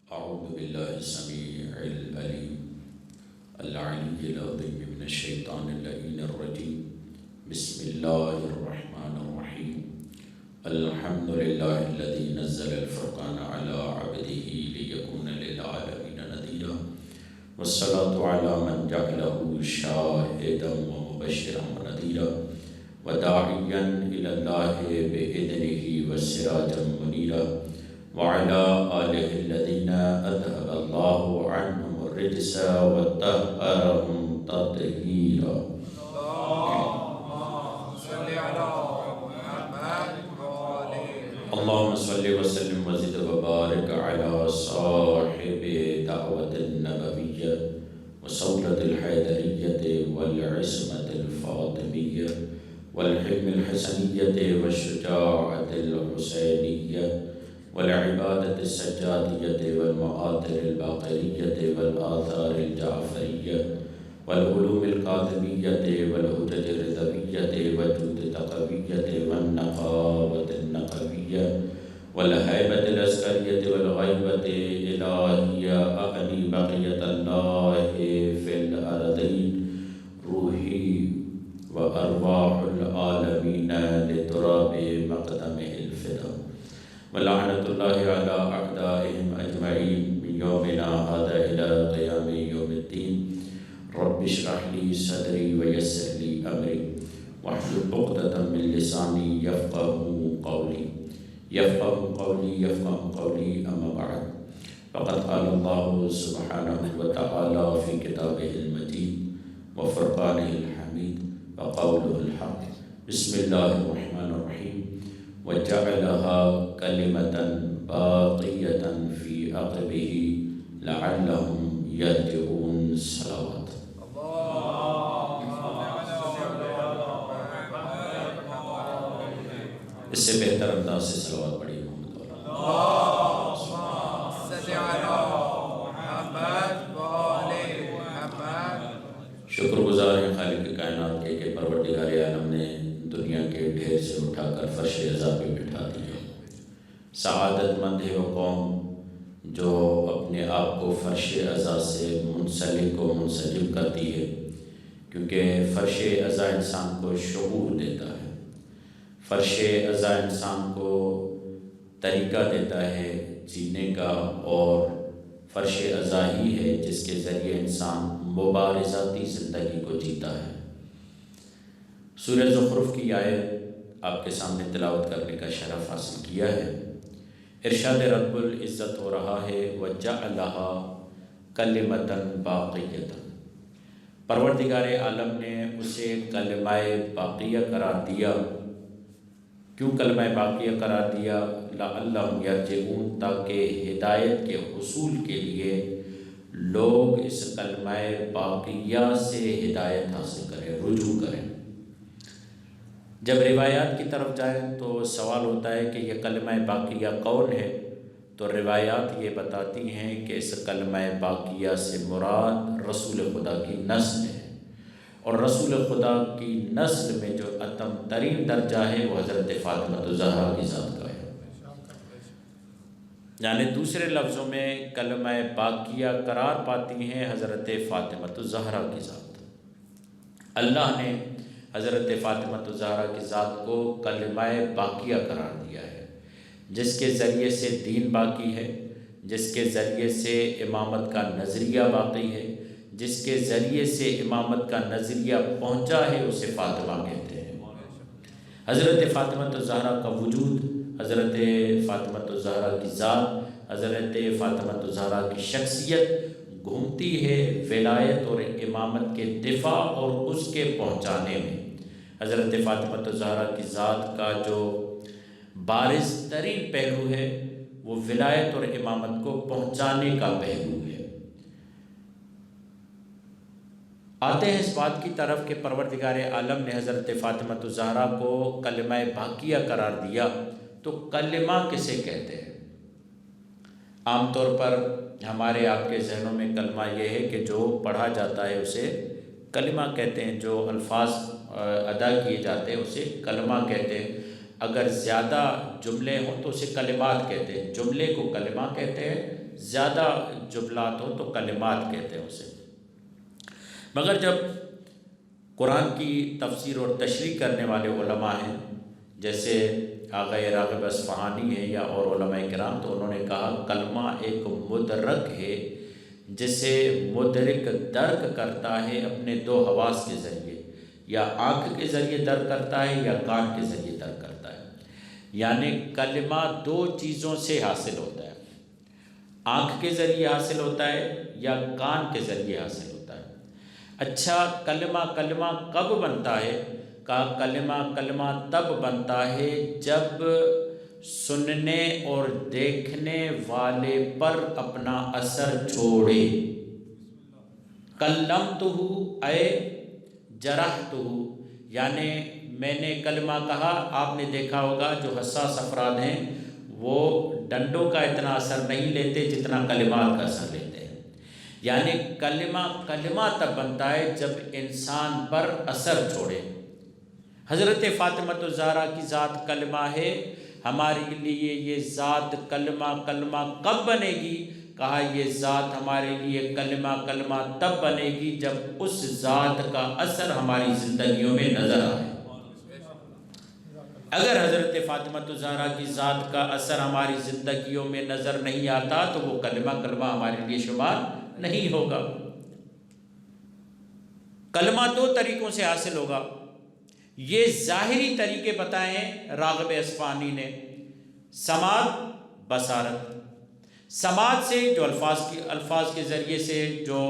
أعوذ بالله السميع العليم العلي العظيم من الشيطان اللعين الرجيم. بسم الله الرحمن الرحيم. الحمد لله الذي نزل الفرقان على عبده ليكون للعالمين نذيرا، والصلاة على من جعله شاهدا ومبشرا ونذيرا وداعيا إلى الله بإذنه وسراجا منيرا، وعلى آله الذين أذهب الله عنهم الرجس وطهرهم تطهيرا. اللهم صل وسلم وزد وبارك على صاحب دعوة النبوية وصولة الحيدرية والعصمة الفاطمية والحلم الحسنية والشجاعة الحسينية والعبادة السجادية والمآثر الباقرية والآثار الجعفرية والعلوم الكاظمية والحجج الرضوية والجود التقوية والنقاوة النقوية والهيبة العسكرية والغيبة الإلهية أعني بقية الله في الأرضين روحي وأرواح العالمين لتراب مقدمه الفدا، ولعنة الله على أعدائهم أجمعين من يومنا هذا إلى قيام يوم الدين. رب اشرح لي صدري ويسر لي أمري واحلل عقدة من لساني يفقهوا قولي. أما بعد، فقد قال الله سبحانه وتعالى في كتابه المجيد وفرقانه الحميد وقوله الحق. بسم الله الرحمن الرحيم. وجعلها كلمة باقية في عقبه لعلهم يرجعون. صلوات. اس سے بہتر انداز سے صلوات پڑھی محمد والا. شکر گزار ہیں خالق کائنات کے کہ پروردگار عالم نے دنیا کے ڈھیر سے اٹھا کر فرش عزا پہ بٹھا دیا. سعادت مند ہے وہ قوم جو اپنے آپ کو فرش عزا سے منسلک و منسجم کرتی ہے، کیونکہ فرش عزا انسان کو شعور دیتا ہے، فرش عزا انسان کو طریقہ دیتا ہے جینے کا، اور فرش عزا ہی ہے جس کے ذریعے انسان مبارزاتی زندگی کو جیتا ہے. سورہ زخرف کی آیت آپ کے سامنے تلاوت کرنے کا شرف حاصل کیا ہے. ارشاد رب العزت ہو رہا ہے وَجَعَلَهَا كَلِمَةً بَاقِيَةً. پروردگار عالم نے اسے کلمہ باقیہ قرار دیا. کیوں کلمہ باقیہ قرار دیا؟ لَعَلَّهُمْ يَرْجِعُونَ، تاکہ ہدایت کے حصول کے لیے لوگ اس کلمہ باقیہ سے ہدایت حاصل کریں، رجوع کریں. جب روایات کی طرف جائیں تو سوال ہوتا ہے کہ یہ کلمہ باقیہ کون ہے؟ تو روایات یہ بتاتی ہیں کہ اس کلمہ باقیہ سے مراد رسول خدا کی نسل ہے، اور رسول خدا کی نسل میں جو اتم ترین درجہ ہے وہ حضرت فاطمہ الزہرا کی ذات کا ہے. یعنی دوسرے لفظوں میں کلمہ باقیہ قرار پاتی ہیں حضرت فاطمہ الزہرا کی ذات. اللہ نے حضرت فاطمہ الزہرا کی ذات کو کلمہ باقیہ قرار دیا ہے، جس کے ذریعے سے دین باقی ہے، جس کے ذریعے سے امامت کا نظریہ باقی ہے، جس کے ذریعے سے امامت کا نظریہ پہنچا ہے، اسے فاطمہ کہتے ہیں. حضرت فاطمہ الزہرا کا وجود، حضرت فاطمہ الزہرا کی ذات، حضرت فاطمہ الزہرا کی شخصیت گھومتی ہے ولایت اور امامت کے دفاع اور اس کے پہنچانے میں. حضرت فاطمہ الزہرا کی ذات کا جو بارز ترین پہلو ہے وہ ولایت اور امامت کو پہنچانے کا پہلو ہے. آتے ہیں اس بات کی طرف کہ پروردگار عالم نے حضرت فاطمہ الزہرا کو کلمہ باقیہ قرار دیا، تو کلمہ کسے کہتے ہیں؟ عام طور پر ہمارے آپ کے ذہنوں میں کلمہ یہ ہے کہ جو پڑھا جاتا ہے اسے کلمہ کہتے ہیں، جو الفاظ ادا کیے جاتے ہیں اسے کلمہ کہتے ہیں. اگر زیادہ جملے ہوں تو اسے کلمات کہتے ہیں، جملے کو کلمہ کہتے ہیں، زیادہ جملات ہوں تو کلمات کہتے ہیں اسے. مگر جب قرآن کی تفسیر اور تشریح کرنے والے علماء ہیں جیسے آقا راغب اصفہانی ہے یا اور علماء کرام، تو انہوں نے کہا کلمہ ایک مدرک ہے جسے مدرک درک کرتا ہے اپنے دو حواس کے ذریعے، یا آنکھ کے ذریعے درک کرتا ہے یا کان کے ذریعے درک کرتا ہے. یعنی کلمہ دو چیزوں سے حاصل ہوتا ہے، آنکھ کے ذریعے حاصل ہوتا ہے یا کان کے ذریعے حاصل ہوتا ہے. اچھا کلمہ کب بنتا ہے؟ کہا کلمہ تب بنتا ہے جب سننے اور دیکھنے والے پر اپنا اثر چھوڑے. کلمتہ اے جرحتہ، یعنی میں نے کلمہ کہا. آپ نے دیکھا ہوگا جو حساس افراد ہیں وہ ڈنڈوں کا اتنا اثر نہیں لیتے جتنا کلمات کا اثر لیتے ہیں. یعنی کلمہ تب بنتا ہے جب انسان پر اثر چھوڑے. حضرت فاطمہ الزہرا کی ذات کلمہ ہے، ہمارے لیے یہ ذات کلمہ کب بنے گی؟ کہا یہ ذات ہمارے لیے کلمہ تب بنے گی جب اس ذات کا اثر ہماری زندگیوں میں نظر آئے. اگر حضرت فاطمہ الزہرا کی ذات کا اثر ہماری زندگیوں میں نظر نہیں آتا تو وہ کلمہ ہمارے لیے شمار نہیں ہوگا. کلمہ دو طریقوں سے حاصل ہوگا. یہ ظاہری طریقے بتائے ہیں راغب اصفہانی نے، سماعت، بصارت. سماعت سے جو الفاظ کے ذریعے سے جو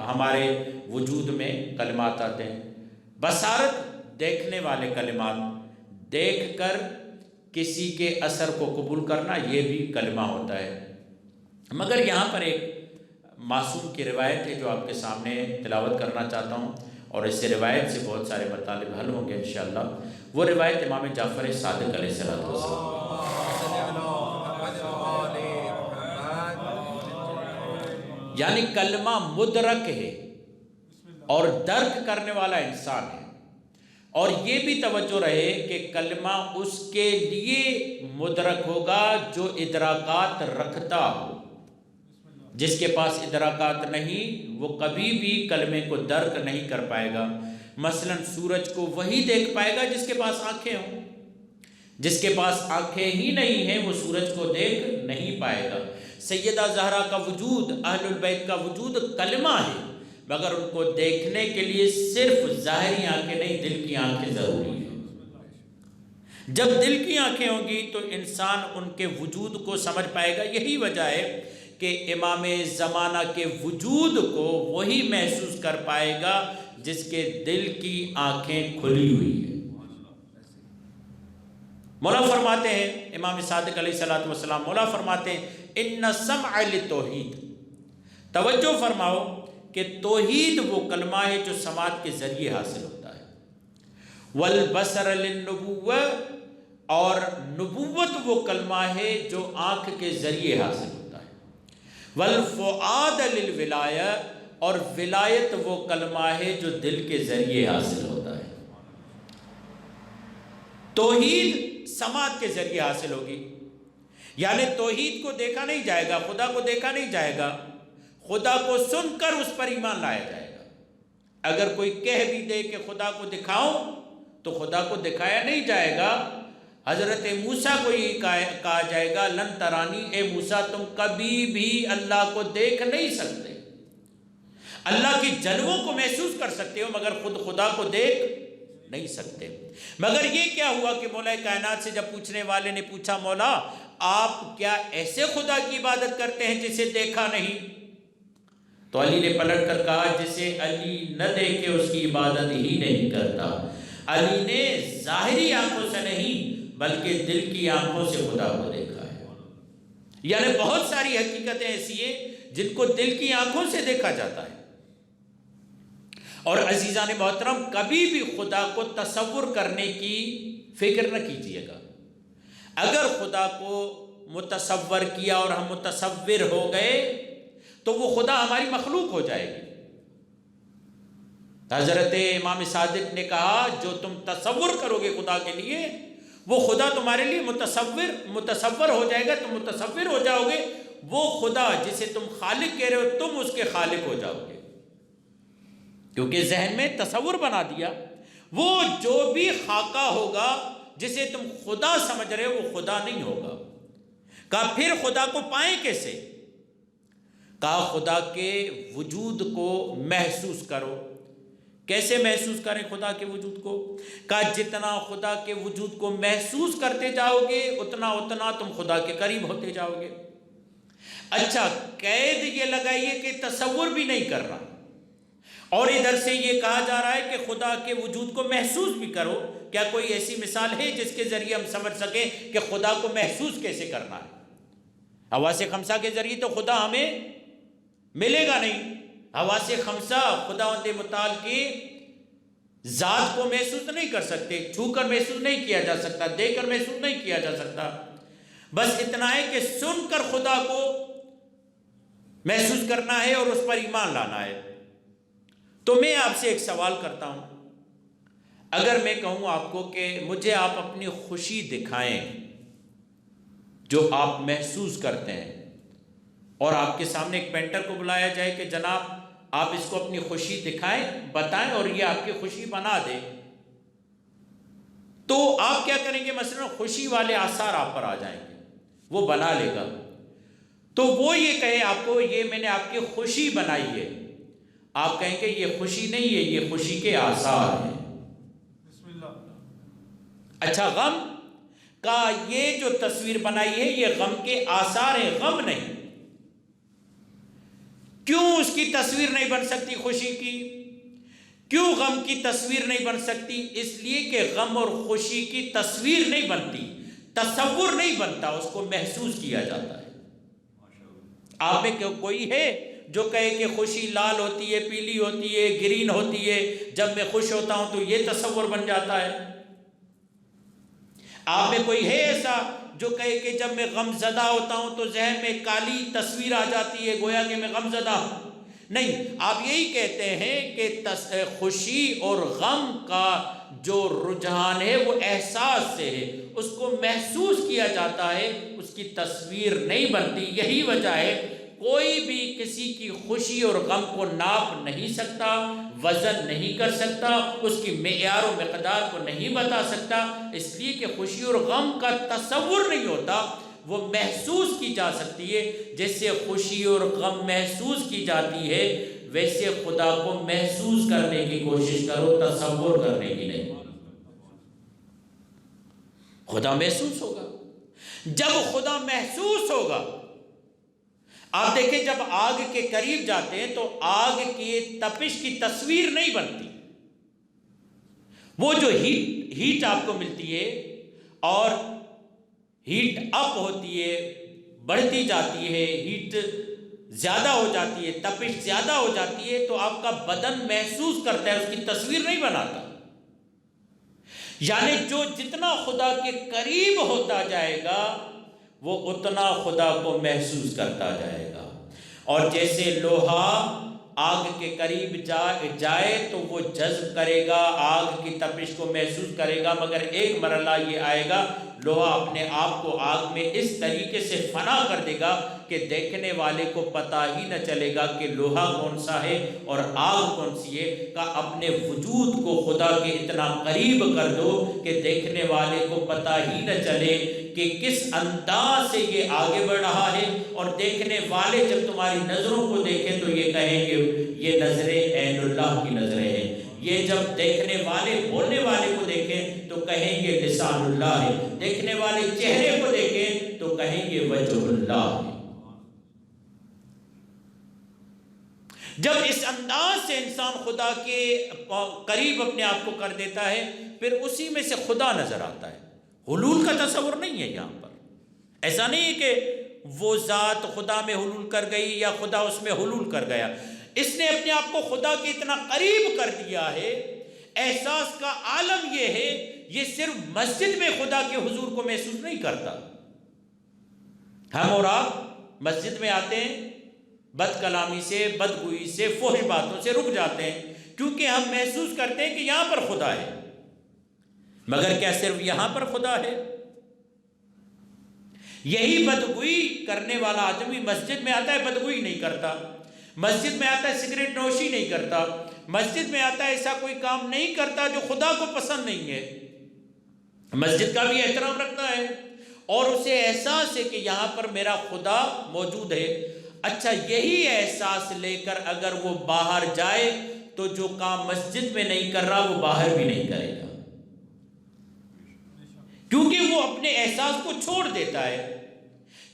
ہمارے وجود میں کلمات آتے ہیں. بصارت دیکھنے والے کلمات، دیکھ کر کسی کے اثر کو قبول کرنا، یہ بھی کلمہ ہوتا ہے. مگر یہاں پر ایک معصوم کی روایت ہے جو آپ کے سامنے تلاوت کرنا چاہتا ہوں، اور اس سے روایت سے بہت سارے مطالب حل ہوں گے انشاءاللہ. وہ روایت امام جعفر صادق علیہ السلام، یعنی کلمہ مدرک ہے اور درک کرنے والا انسان ہے. اور یہ بھی توجہ رہے کہ کلمہ اس کے لیے مدرک ہوگا جو ادراکات رکھتا ہو. جس کے پاس ادراکات نہیں وہ کبھی بھی کلمے کو درک نہیں کر پائے گا. مثلا سورج کو وہی دیکھ پائے گا جس کے پاس آنکھیں ہوں. جس کے پاس آنکھیں ہی نہیں ہیں وہ سورج کو دیکھ نہیں پائے گا. سیدہ زہرا کا وجود، اہل البیت کا وجود کلمہ ہے، مگر ان کو دیکھنے کے لیے صرف ظاہری آنکھیں نہیں، دل کی آنکھیں ضروری ہیں. جب دل کی آنکھیں ہوں گی تو انسان ان کے وجود کو سمجھ پائے گا. یہی وجہ ہے کہ امام زمانہ کے وجود کو وہی محسوس کر پائے گا جس کے دل کی آنکھیں کھلی ہوئی ہیں. مولا فرماتے ہیں، امام صادق علیہ السلام مولا فرماتے ہیں ان السمع للتوحید. توجہ فرماؤ کہ توحید وہ کلمہ ہے جو سماعت کے ذریعے حاصل ہوتا ہے. والبصر للنبوہ، اور نبوت وہ کلمہ ہے جو آنکھ کے ذریعے حاصل ہوتا ہے. والفؤاد للولایہ، اور ولایت وہ کلمہ ہے جو دل کے ذریعے حاصل ہوتا ہے. توحید سماعت کے ذریعے حاصل ہوگی. یعنی توحید کو دیکھا نہیں جائے گا، خدا کو دیکھا نہیں جائے گا، خدا کو سن کر اس پر ایمان لایا جائے گا. اگر کوئی کہہ بھی دے کہ خدا کو دکھاؤں تو خدا کو دکھایا نہیں جائے گا. حضرت موسیٰ کو یہ کہا جائے گا لن ترانی، اے موسیٰ تم کبھی بھی اللہ کو دیکھ نہیں سکتے. اللہ کی جلووں کو محسوس کر سکتے ہو مگر خود خدا کو دیکھ نہیں سکتے. مگر یہ کیا ہوا کہ مولا کائنات سے جب پوچھنے والے نے پوچھا مولا آپ کیا ایسے خدا کی عبادت کرتے ہیں جسے دیکھا نہیں؟ تو علی نے پلٹ کر کہا جسے علی نہ دیکھے اس کی عبادت ہی نہیں کرتا. علی نے ظاہری آنکھوں سے نہیں بلکہ دل کی آنکھوں سے خدا کو دیکھا ہے. یعنی بہت ساری حقیقتیں ایسی ہیں جن کو دل کی آنکھوں سے دیکھا جاتا ہے. اور عزیزان محترم کبھی بھی خدا کو تصور کرنے کی فکر نہ کیجیے گا. اگر خدا کو متصور کیا اور ہم متصور ہو گئے تو وہ خدا ہماری مخلوق ہو جائے گی. حضرت امام صادق نے کہا جو تم تصور کرو گے خدا کے لیے وہ خدا تمہارے لیے متصور ہو جائے گا. تم متصور ہو جاؤ گے وہ خدا جسے تم خالق کہہ رہے ہو تم اس کے خالق ہو جاؤ گے، کیونکہ ذہن میں تصور بنا دیا وہ جو بھی خاکہ ہوگا جسے تم خدا سمجھ رہے ہو وہ خدا نہیں ہوگا۔ کہا پھر خدا کو پائیں کیسے؟ کہا خدا کے وجود کو محسوس کرو۔ کیسے محسوس کریں خدا کے وجود کو؟ کہا جتنا خدا کے وجود کو محسوس کرتے جاؤ گے اتنا اتنا تم خدا کے قریب ہوتے جاؤ گے۔ اچھا، قید یہ لگائیے کہ تصور بھی نہیں کر رہا، اور ادھر سے یہ کہا جا رہا ہے کہ خدا کے وجود کو محسوس بھی کرو۔ کیا کوئی ایسی مثال ہے جس کے ذریعے ہم سمجھ سکیں کہ خدا کو محسوس کیسے کرنا ہے؟ حواس خمسہ کے ذریعے تو خدا ہمیں ملے گا نہیں۔ حواس خمسہ خداوند متعال کی ذات کو محسوس نہیں کر سکتے، چھو کر محسوس نہیں کیا جا سکتا، دیکھ کر محسوس نہیں کیا جا سکتا، بس اتنا ہے کہ سن کر خدا کو محسوس کرنا ہے اور اس پر ایمان لانا ہے۔ تو میں آپ سے ایک سوال کرتا ہوں، اگر میں کہوں آپ کو کہ مجھے آپ اپنی خوشی دکھائیں جو آپ محسوس کرتے ہیں، اور آپ کے سامنے ایک پینٹر کو بلایا جائے کہ جناب آپ اس کو اپنی خوشی دکھائیں، بتائیں اور یہ آپ کی خوشی بنا دے، تو آپ کیا کریں گے؟ مثلا خوشی والے آثار آپ پر آ جائیں گے، وہ بنا لے گا، تو وہ یہ کہے آپ کو یہ میں نے آپ کی خوشی بنائی ہے، آپ کہیں گے یہ خوشی نہیں ہے، یہ خوشی کے آثار ہیں۔ بسم اللہ۔ اچھا، غم کا یہ جو تصویر بنائی ہے یہ غم کے آثار ہیں، غم نہیں۔ کیوں اس کی تصویر نہیں بن سکتی خوشی کی؟ کیوں غم کی تصویر نہیں بن سکتی؟ اس لیے کہ غم اور خوشی کی تصویر نہیں بنتی، تصور نہیں بنتا، اس کو محسوس کیا جاتا ہے۔ آپ میں کوئی ہے جو کہے کہ خوشی لال ہوتی ہے، پیلی ہوتی ہے، گرین ہوتی ہے، جب میں خوش ہوتا ہوں تو یہ تصور بن جاتا ہے؟ آپ میں کوئی ہے ایسا جو کہے کہ جب میں غم زدہ ہوتا ہوں تو ذہن میں کالی تصویر آ جاتی ہے گویا کہ میں غم زدہ ہوں؟ نہیں، آپ یہی کہتے ہیں کہ خوشی اور غم کا جو رجحان ہے وہ احساس سے ہے، اس کو محسوس کیا جاتا ہے، اس کی تصویر نہیں بنتی۔ یہی وجہ ہے کوئی بھی کسی کی خوشی اور غم کو ناپ نہیں سکتا، وزن نہیں کر سکتا، اس کی معیار و مقدار کو نہیں بتا سکتا، اس لیے کہ خوشی اور غم کا تصور نہیں ہوتا، وہ محسوس کی جا سکتی ہے۔ جیسے خوشی اور غم محسوس کی جاتی ہے ویسے خدا کو محسوس کرنے کی کوشش کرو، تصور کرنے کی نہیں۔ خدا محسوس ہوگا۔ جب خدا محسوس ہوگا، آپ دیکھیں جب آگ کے قریب جاتے ہیں تو آگ کی تپش کی تصویر نہیں بنتی، وہ جو ہیٹ آپ کو ملتی ہے اور ہیٹ اپ ہوتی ہے، بڑھتی جاتی ہے، ہیٹ زیادہ ہو جاتی ہے، تپش زیادہ ہو جاتی ہے، تو آپ کا بدن محسوس کرتا ہے، اس کی تصویر نہیں بناتا۔ یعنی جو جتنا خدا کے قریب ہوتا جائے گا وہ اتنا خدا کو محسوس کرتا جائے گا۔ اور جیسے لوہا آگ کے قریب جائے تو وہ جذب کرے گا، آگ کی تپش کو محسوس کرے گا، مگر ایک مرحلہ یہ آئے گا لوہا اپنے آپ کو آگ میں اس طریقے سے فنا کر دے گا کہ دیکھنے والے کو پتہ ہی نہ چلے گا کہ لوہا کون سا ہے اور آگ کون سی ہے۔ کہ اپنے وجود کو خدا کے اتنا قریب کر دو کہ دیکھنے والے کو پتہ ہی نہ چلے کہ کس انداز سے یہ آگے بڑھ رہا ہے، اور دیکھنے والے جب تمہاری نظروں کو دیکھیں تو یہ کہیں گے یہ نظریں عین اللہ کی نظریں ہیں۔ یہ جب دیکھنے والے بولنے والے کو دیکھیں تو کہیں گے لسان اللہ ہے، دیکھنے والے چہرے کو دیکھیں تو کہیں گے وجہ اللہ ہے۔ جب اس انداز سے انسان خدا کے قریب اپنے آپ کو کر دیتا ہے پھر اسی میں سے خدا نظر آتا ہے۔ حلول کا تصور نہیں ہے یہاں پر، ایسا نہیں ہے کہ وہ ذات خدا میں حلول کر گئی یا خدا اس میں حلول کر گیا، اس نے اپنے آپ کو خدا کے اتنا قریب کر دیا ہے۔ احساس کا عالم یہ ہے، یہ صرف مسجد میں خدا کے حضور کو محسوس نہیں کرتا۔ ہم اور آپ مسجد میں آتے ہیں، بد کلامی سے، بدگوئی سے، فحش باتوں سے رک جاتے ہیں کیونکہ ہم محسوس کرتے ہیں کہ یہاں پر خدا ہے، مگر کیا صرف یہاں پر خدا ہے؟ یہی بدگوئی کرنے والا آدمی مسجد میں آتا ہے بدگوئی نہیں کرتا، مسجد میں آتا ہے سگریٹ نوشی نہیں کرتا، مسجد میں آتا ہے ایسا کوئی کام نہیں کرتا جو خدا کو پسند نہیں ہے، مسجد کا بھی احترام رکھتا ہے اور اسے احساس ہے کہ یہاں پر میرا خدا موجود ہے۔ اچھا، یہی احساس لے کر اگر وہ باہر جائے تو جو کام مسجد میں نہیں کر رہا وہ باہر بھی نہیں کرے گا، کیونکہ وہ اپنے احساس کو چھوڑ دیتا ہے۔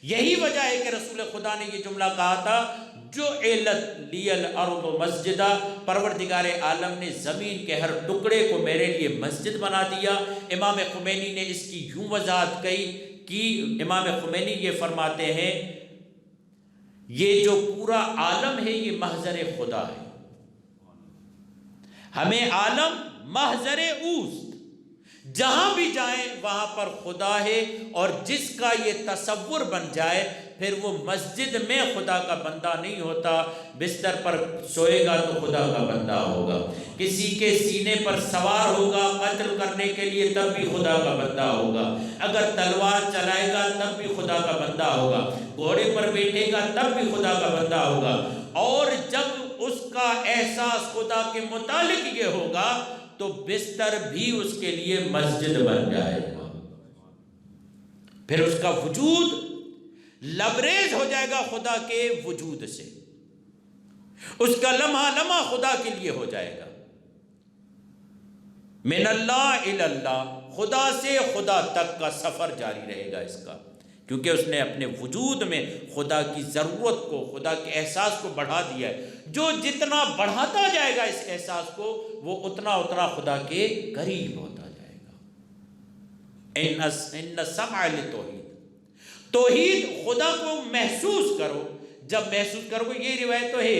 یہی وجہ ہے کہ رسول خدا نے یہ جملہ کہا تھا، جعلت لی الارض مسجدہ، پروردگار عالم نے زمین کے ہر ٹکڑے کو میرے لیے مسجد بنا دیا۔ امام خمینی نے اس کی یوں وضاحت کی امام خمینی یہ فرماتے ہیں یہ جو پورا عالم ہے یہ محضر خدا ہے، ہمیں عالم محضر اوست، جہاں بھی جائیں وہاں پر خدا ہے، اور جس کا یہ تصور بن جائے پھر وہ مسجد میں خدا کا بندہ نہیں ہوتا، بستر پر سوئے گا تو خدا کا بندہ ہوگا، کسی کے سینے پر سوار ہوگا قتل کرنے کے لیے تب بھی خدا کا بندہ ہوگا، اگر تلوار چلائے گا تب بھی خدا کا بندہ ہوگا، گھوڑے پر بیٹھے گا تب بھی خدا کا بندہ ہوگا، اور جب اس کا احساس خدا کے متعلق یہ ہوگا تو بستر بھی اس کے لیے مسجد بن جائے گا، پھر اس کا وجود لبریز ہو جائے گا خدا کے وجود سے، اس کا لمحہ لمحہ خدا کے لیے ہو جائے گا، من اللہ الی اللہ، خدا سے خدا تک کا سفر جاری رہے گا اس کا، کیونکہ اس نے اپنے وجود میں خدا کی ضرورت کو، خدا کے احساس کو بڑھا دیا ہے۔ جو جتنا بڑھاتا جائے گا اس احساس کو وہ اتنا اتنا خدا کے قریب ہوتا جائے گا۔ ان سمع لتوحید، توحید خدا کو محسوس کرو، جب محسوس کرو گے، یہ روایت تو ہے،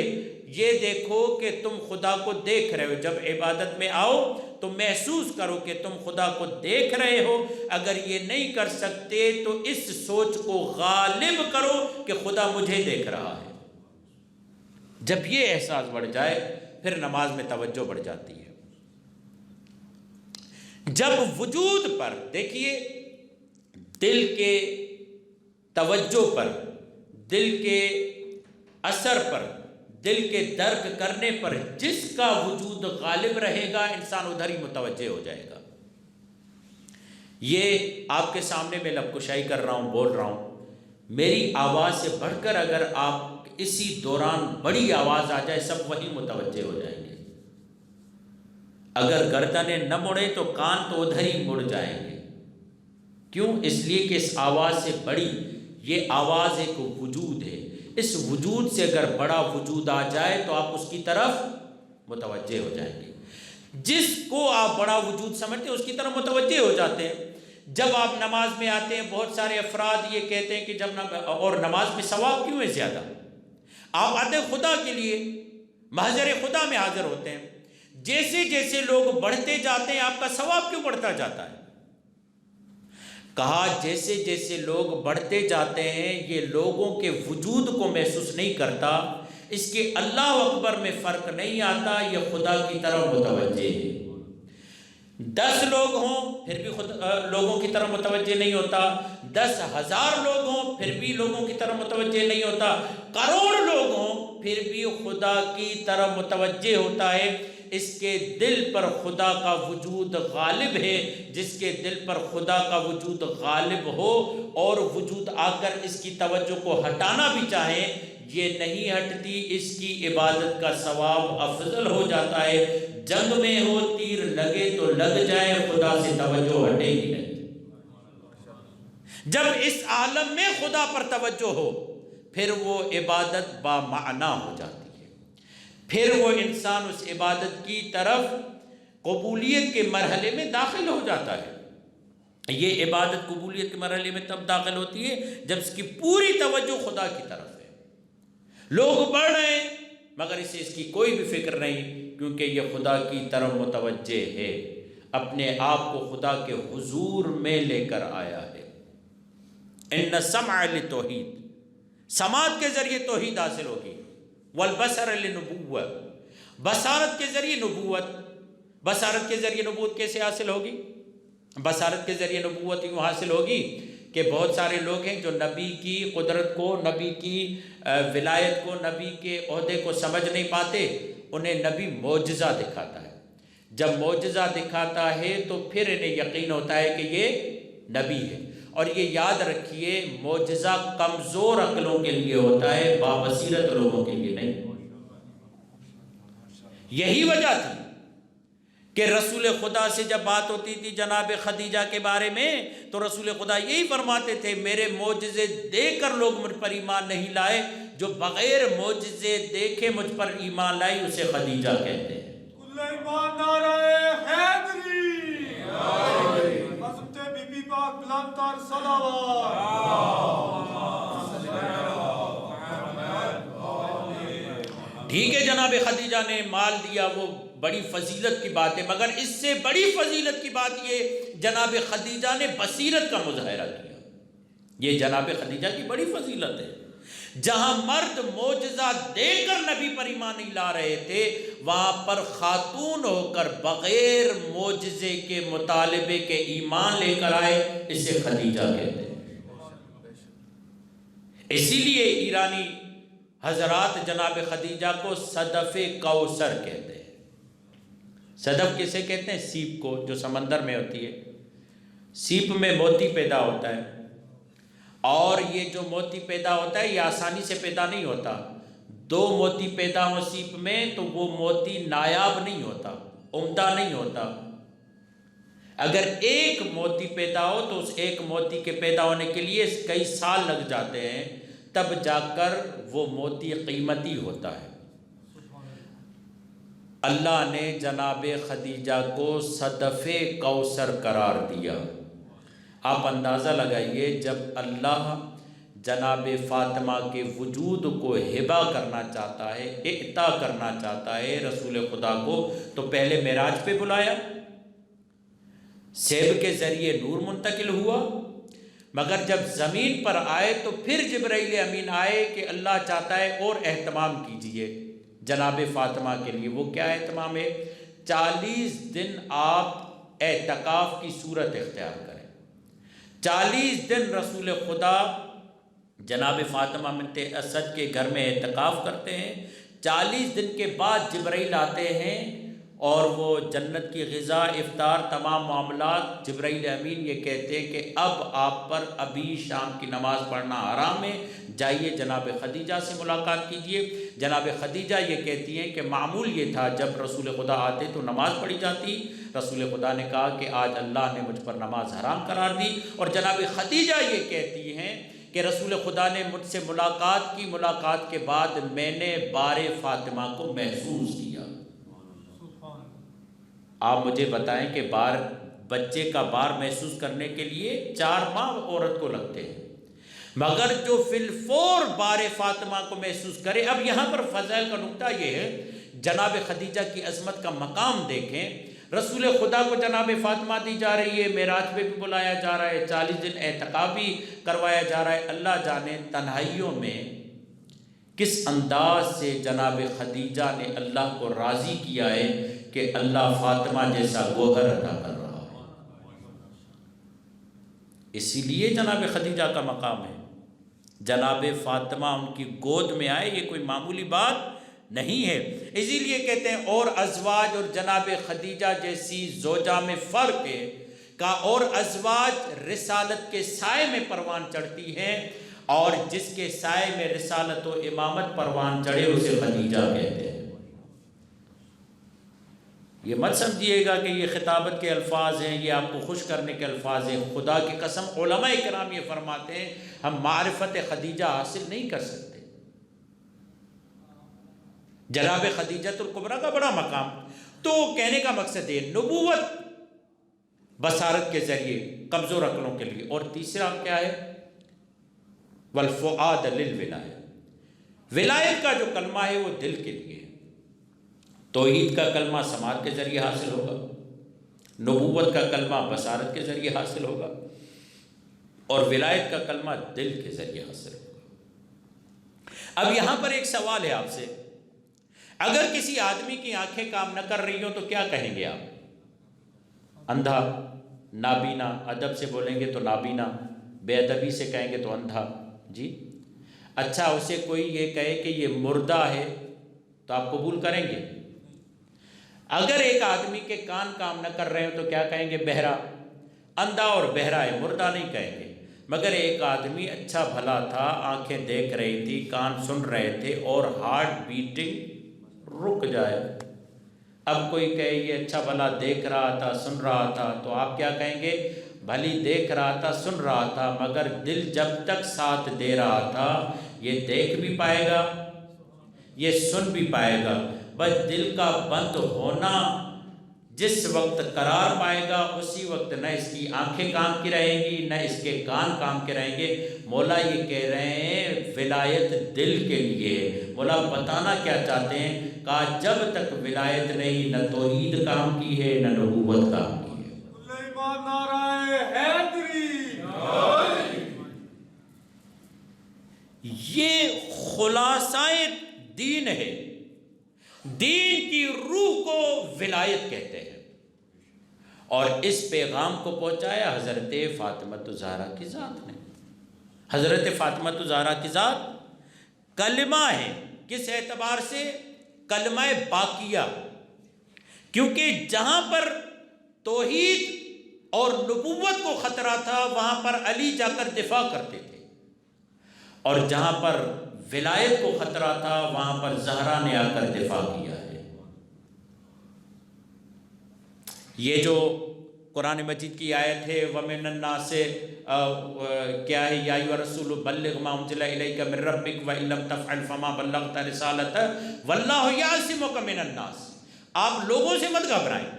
یہ دیکھو کہ تم خدا کو دیکھ رہے ہو، جب عبادت میں آؤ تو محسوس کرو کہ تم خدا کو دیکھ رہے ہو، اگر یہ نہیں کر سکتے تو اس سوچ کو غالب کرو کہ خدا مجھے دیکھ رہا ہے۔ جب یہ احساس بڑھ جائے پھر نماز میں توجہ بڑھ جاتی ہے۔ جب وجود پر دیکھیے، دل کے توجہ پر، دل کے اثر پر، دل کے درک کرنے پر جس کا وجود غالب رہے گا انسان ادھر ہی متوجہ ہو جائے گا۔ یہ آپ کے سامنے میں لب کشائی کر رہا ہوں، بول رہا ہوں، میری آواز سے بڑھ کر اگر آپ اسی دوران بڑی آواز آ جائے سب وہی متوجہ ہو جائیں گے، اگر گردنیں نہ مڑے تو کان تو ادھر ہی مڑ جائیں گے۔ کیوں؟ اس لیے کہ اس آواز سے بڑی، یہ آواز ایک وجود ہے، اس وجود سے اگر بڑا وجود آ جائے تو آپ اس کی طرف متوجہ ہو جائیں گے، جس کو آپ بڑا وجود سمجھتے ہیں اس کی طرف متوجہ ہو جاتے ہیں۔ جب آپ نماز میں آتے ہیں، بہت سارے افراد یہ کہتے ہیں کہ اور نماز میں ثواب کیوں ہے زیادہ؟ آپ آتے ہیں خدا کے لیے، محضر خدا میں حاضر ہوتے ہیں، جیسے جیسے لوگ بڑھتے جاتے ہیں آپ کا ثواب کیوں بڑھتا جاتا ہے؟ کہا جیسے جیسے لوگ بڑھتے جاتے ہیں یہ لوگوں کے وجود کو محسوس نہیں کرتا، اس کے اللہ اکبر میں فرق نہیں آتا، یہ خدا کی طرف متوجہ ہے۔ 10 لوگ ہوں پھر بھی لوگوں کی طرف متوجہ نہیں ہوتا، 10,000 لوگ ہوں پھر بھی لوگوں کی طرف متوجہ نہیں ہوتا، کروڑ لوگ ہوں پھر بھی خدا کی طرف متوجہ ہوتا ہے۔ اس کے دل پر خدا کا وجود غالب ہے، جس کے دل پر خدا کا وجود غالب ہو اور وجود آ کر اس کی توجہ کو ہٹانا بھی چاہیں یہ نہیں ہٹتی، اس کی عبادت کا ثواب افضل ہو جاتا ہے۔ جنگ میں ہو، تیر لگے تو لگ جائے، خدا سے توجہ ہٹے ہی نہیں۔ جب اس عالم میں خدا پر توجہ ہو پھر وہ عبادت با معنی ہو جاتی ہے، پھر وہ انسان اس عبادت کی طرف قبولیت کے مرحلے میں داخل ہو جاتا ہے۔ یہ عبادت قبولیت کے مرحلے میں تب داخل ہوتی ہے جب اس کی پوری توجہ خدا کی طرف ہے۔ لوگ بڑھ رہے ہیں مگر اسے اس کی کوئی بھی فکر نہیں، کیونکہ یہ خدا کی طرف متوجہ ہے، اپنے آپ کو خدا کے حضور میں لے کر آیا ہے۔ ان سمع لتوحید، سماعت کے ذریعے توحید حاصل ہوگی، والبصر لنبوت، بصارت کے ذریعے نبوت۔ بصارت کے ذریعے نبوت کیسے حاصل ہوگی؟ بصارت کے ذریعے نبوت یوں حاصل ہوگی کہ بہت سارے لوگ ہیں جو نبی کی قدرت کو، نبی کی ولایت کو، نبی کے عہدے کو سمجھ نہیں پاتے، انہیں نبی معجزہ دکھاتا ہے۔ جب معجزہ دکھاتا ہے تو پھر انہیں یقین ہوتا ہے کہ یہ نبی ہے۔ اور یہ یاد رکھیے، معجزہ کمزور عقلوں کے لیے ہوتا ہے، بابصیرت لوگوں کے لیے نہیں۔ یہی وجہ تھی کہ رسول خدا سے جب بات ہوتی تھی جناب خدیجہ کے بارے میں تو رسول خدا یہی فرماتے تھے، میرے معجزے دیکھ کر لوگ مجھ پر ایمان نہیں لائے، جو بغیر معجزے دیکھے مجھ پر ایمان لائی اسے خدیجہ کہتے ہیں۔ ایمان نعرہ حیدری، حضرت بی بی پاک بلند تر صلوات۔ ٹھیک ہے، جناب خدیجہ نے مال دیا، وہ بڑی فضیلت کی بات ہے، مگر اس سے بڑی فضیلت کی بات یہ جناب خدیجہ نے بصیرت کا مظاہرہ کیا۔ یہ جناب خدیجہ کی بڑی فضیلت ہے۔ جہاں مرد معجزہ دیکھ کر نبی پر ایمان نہیں لا رہے تھے، وہاں پر خاتون ہو کر بغیر معجزے کے مطالبے کے ایمان لے کر آئے، اسے خدیجہ کہتے ہیں۔ اسی لیے ایرانی حضرات جناب خدیجہ کو صدف کوثر کہتے ہیں۔ صدف کسے کہتے ہیں؟ سیپ کو، جو سمندر میں ہوتی ہے۔ سیپ میں موتی پیدا ہوتا ہے، اور یہ جو موتی پیدا ہوتا ہے یہ آسانی سے پیدا نہیں ہوتا۔ دو موتی پیدا ہو سیپ میں تو وہ موتی نایاب نہیں ہوتا، عمدہ نہیں ہوتا۔ اگر ایک موتی پیدا ہو تو اس ایک موتی کے پیدا ہونے کے لیے کئی سال لگ جاتے ہیں، تب جا کر وہ موتی قیمتی ہوتا ہے۔ اللہ نے جناب خدیجہ کو صدف کوثر قرار دیا۔ آپ اندازہ لگائیے، جب اللہ جناب فاطمہ کے وجود کو ہبہ کرنا چاہتا ہے، اعطا کرنا چاہتا ہے رسول خدا کو، تو پہلے معراج پہ بلایا، سیب کے ذریعے نور منتقل ہوا، مگر جب زمین پر آئے تو پھر جبرائیل امین آئے کہ اللہ چاہتا ہے اور اہتمام کیجئے جناب فاطمہ کے لیے۔ وہ کیا اہتمام ہے؟ 40 دن آپ اعتکاف کی صورت اختیار کریں۔ 40 دن رسول خدا جناب فاطمہ بنت اسد کے گھر میں اعتکاف کرتے ہیں۔ 40 دن کے بعد جبرائیل آتے ہیں اور وہ جنت کی غذا، افطار، تمام معاملات، جبرائیل امین یہ کہتے ہیں کہ اب آپ پر ابھی شام کی نماز پڑھنا حرام ہے، جائیے جناب خدیجہ سے ملاقات کیجئے۔ جناب خدیجہ یہ کہتی ہیں کہ معمول یہ تھا جب رسول خدا آتے تو نماز پڑھی جاتی، رسول خدا نے کہا کہ آج اللہ نے مجھ پر نماز حرام قرار دی، اور جناب خدیجہ یہ کہتی ہیں کہ رسول خدا نے مجھ سے ملاقات کی، ملاقات کے بعد میں نے بار فاطمہ کو محسوس کیا۔ آپ مجھے بتائیں کہ بچے کا بار محسوس کرنے کے لیے 4 ماہ عورت کو لگتے ہیں، مگر جو فی الفور بار فاطمہ کو محسوس کرے۔ اب یہاں پر فضائل کا نقطہ یہ ہے، جناب خدیجہ کی عظمت کا مقام دیکھیں۔ رسول خدا کو جناب فاطمہ دی جا رہی ہے، معراج پہ بھی بلایا جا رہا ہے، 40 دن اعتکاف بھی کروایا جا رہا ہے۔ اللہ جانے تنہائیوں میں کس انداز سے جناب خدیجہ نے اللہ کو راضی کیا ہے کہ اللہ فاطمہ جیسا گوہر عطا کر رہا ہے۔ اسی لیے جناب خدیجہ کا مقام ہے، جناب فاطمہ ان کی گود میں آئے، یہ کوئی معمولی بات نہیں ہے۔ اسی لیے کہتے ہیں اور ازواج اور جناب خدیجہ جیسی زوجہ میں فرق ہے، کہ اور ازواج رسالت کے سائے میں پروان چڑھتی ہیں، اور جس کے سائے میں رسالت و امامت پروان چڑھے اسے خدیجہ کہتے ہیں۔ یہ مت سمجھیے گا کہ یہ خطابت کے الفاظ ہیں، یہ آپ کو خوش کرنے کے الفاظ ہیں۔ خدا کی قسم علماء کرام یہ فرماتے ہیں ہم معرفت خدیجہ حاصل نہیں کر سکتے۔ جناب خدیجۃ الکبریٰ کا بڑا مقام، تو کہنے کا مقصد ہے نبوت بصارت کے ذریعے کمزور عقلوں کے لیے، اور تیسرا کیا ہے؟ والفؤاد للولایہ، ولایت کا جو کلمہ ہے وہ دل کے لیے ہے۔ توحید کا کلمہ سماعت کے ذریعے حاصل ہوگا، نبوت کا کلمہ بصارت کے ذریعے حاصل ہوگا، اور ولایت کا کلمہ دل کے ذریعے حاصل ہوگا۔ اب یہاں پر ایک سوال ہے آپ سے، اگر کسی آدمی کی آنکھیں کام نہ کر رہی ہوں تو کیا کہیں گے آپ؟ اندھا، نابینا، ادب سے بولیں گے تو نابینا، بے ادبی سے کہیں گے تو اندھا جی. اچھا اسے کوئی یہ کہے کہ یہ مردہ ہے تو آپ قبول کریں گے؟ اگر ایک آدمی کے کان کام نہ کر رہے ہوں تو کیا کہیں گے؟ بہرا. اندھا اور بہرا ہے، مردہ نہیں کہیں گے. مگر ایک آدمی اچھا بھلا تھا، آنکھیں دیکھ رہی تھی، کان سن رہے تھے اور ہارٹ بیٹنگ رک جائے. اب کوئی کہے یہ اچھا بھلا دیکھ رہا تھا، سن رہا تھا، تو آپ کیا کہیں گے؟ بھلی دیکھ رہا تھا، سن رہا تھا، مگر دل جب تک ساتھ دے رہا تھا یہ دیکھ بھی پائے گا، یہ سن بھی پائے گا. بس دل کا بند ہونا جس وقت قرار پائے گا اسی وقت نہ اس کی آنکھیں کام کی رہیں گی نہ اس کے کان کام کے رہیں گے. مولا یہ کہہ رہے ہیں ولایت دل کے لیے ہے. مولا بتانا کیا چاہتے ہیں؟ کہا جب تک ولایت نہیں نہ توحید کام کی ہے نہ نبوت کام کی ہے. سلیمان نعرہ حیدری. یہ خلاصہ دین ہے. دین کی روح کو ولایت کہتے ہیں. اور اس پیغام کو پہنچایا حضرت فاطمۃ الزہرا کی ذات نے. حضرت فاطمۃ الزہرا کی ذات کلمہ ہے. کس اعتبار سے؟ کلمہ باقیہ. کیونکہ جہاں پر توحید اور نبوت کو خطرہ تھا وہاں پر علی جا کر دفاع کرتے تھے، اور جہاں پر ولایت کو خطرہ تھا وہاں پر زہرا نے آ کر دفاع کیا ہے. یہ جو قرآن مجید کی آیت ہے وَمِنَ النَّاسِ کیا ہے یا ایھا الرسول بلغ ما انزل الیک من ربک وَإِن لَّم تفعل فما بلغت رسالتہ وَاللَّهُ یعصمک من الناس. آپ لوگوں سے مت گھبرائیں.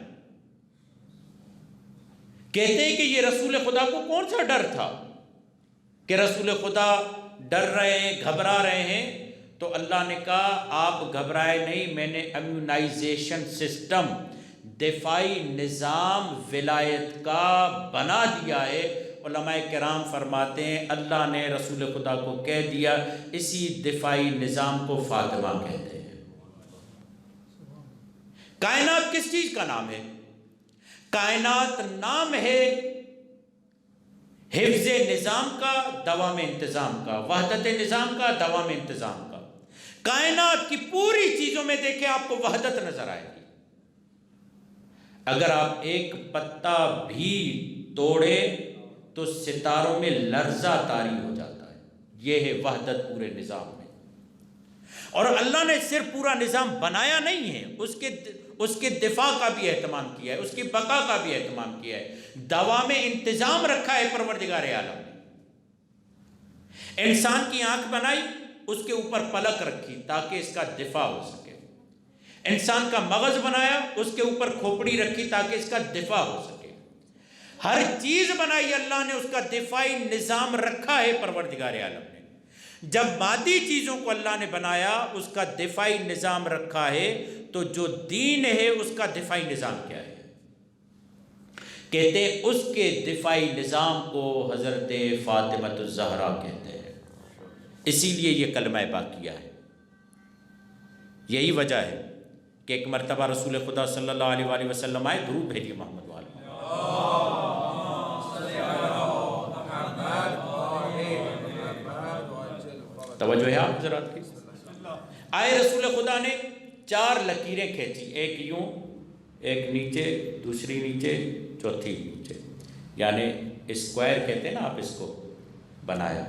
کہتے ہیں کہ یہ رسول خدا کو کون سا ڈر تھا کہ رسول خدا ڈر رہے ہیں، گھبرا رہے ہیں؟ تو اللہ نے کہا آپ گھبرائے نہیں، میں نے امیونائزیشن سسٹم، دفاعی نظام ولایت کا بنا دیا ہے. علماء کرام فرماتے ہیں اللہ نے رسول خدا کو کہہ دیا، اسی دفاعی نظام کو فاطمہ کہتے ہیں. کائنات کس چیز کا نام ہے؟ کائنات نام ہے حفظ نظام کا، دوام انتظام کا، وحدت نظام کا، دوام انتظام کا. کائنات کی پوری چیزوں میں دیکھیں آپ کو وحدت نظر آئے گی. اگر آپ ایک پتا بھی توڑے تو ستاروں میں لرزہ طاری ہو جاتا ہے. یہ ہے وحدت پورے نظام میں. اور اللہ نے صرف پورا نظام بنایا نہیں ہے، اس کے دفاع کا بھی اہتمام کیا ہے، اس کی بقا کا بھی اہتمام کیا ہے. دوام انتظام رکھا ہے پروردگار عالم نے. انسان کی آنکھ بنائی، اس کے اوپر پلک رکھی تاکہ اس کا دفاع ہو سکے. انسان کا مغز بنایا، اس کے اوپر کھوپڑی رکھی تاکہ اس کا دفاع ہو سکے. ہر چیز بنائی اللہ نے، اس کا دفاعی نظام رکھا ہے پروردگار عالم نے. جب مادی چیزوں کو اللہ نے بنایا اس کا دفاعی نظام رکھا ہے، تو جو دین ہے اس کا دفاعی نظام کیا ہے؟ کہتے ہیں اس کے دفاعی نظام کو حضرت فاطمۃ الزہرا کہتے ہیں. اسی لیے یہ کلمہ باقیہ ہے. یہی وجہ ہے کہ ایک مرتبہ رسول خدا صلی اللہ علیہ وآلہ وسلم آئے، درود بھیجیے محمد والے. توجہ ہے آپ حضرات کی؟ آئے رسول خدا نے 4 لکیریں کھینچی، ایک یوں، ایک نیچے، دوسری نیچے، چوتھی نیچے، یعنی اسکوائر کہتے ہیں نا آپ اس کو، بنایا.